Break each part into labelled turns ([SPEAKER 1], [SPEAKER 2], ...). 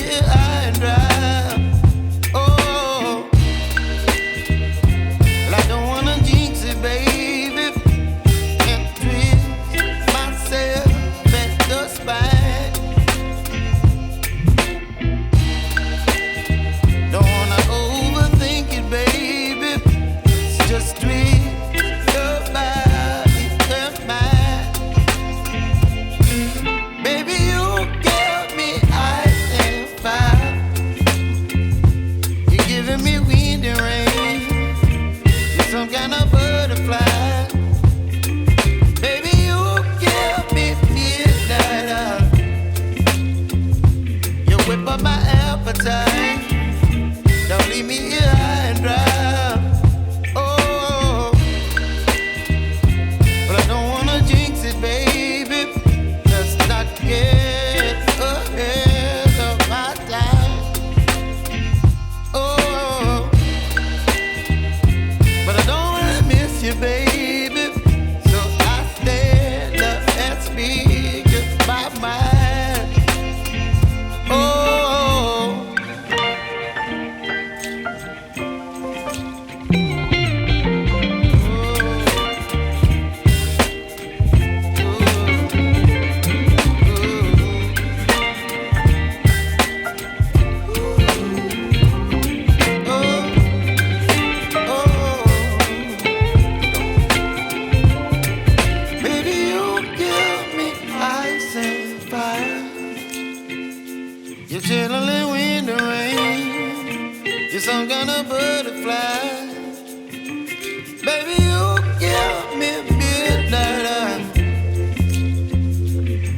[SPEAKER 1] here high and dry. Oh, well, I don't wanna jinx it, baby, and twist myself at the spine. Don't wanna overthink it, baby. It's just twist your body and mine. Baby, you give me ice and fire. You're giving me wind and rain. You're some kind of butterfly. Baby, you give me midnight. You whip up my appetite. Don't leave me here high and dry. Oh, but I don't wanna jinx it, baby. Let's not get ahead of my time. Oh, but I don't wanna miss you, baby. So I stand up and speak my mind. Oh. You're chilling wind and rain. You're some kind of butterfly. Baby, you give me midnight.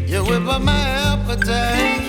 [SPEAKER 1] You whip up my appetite.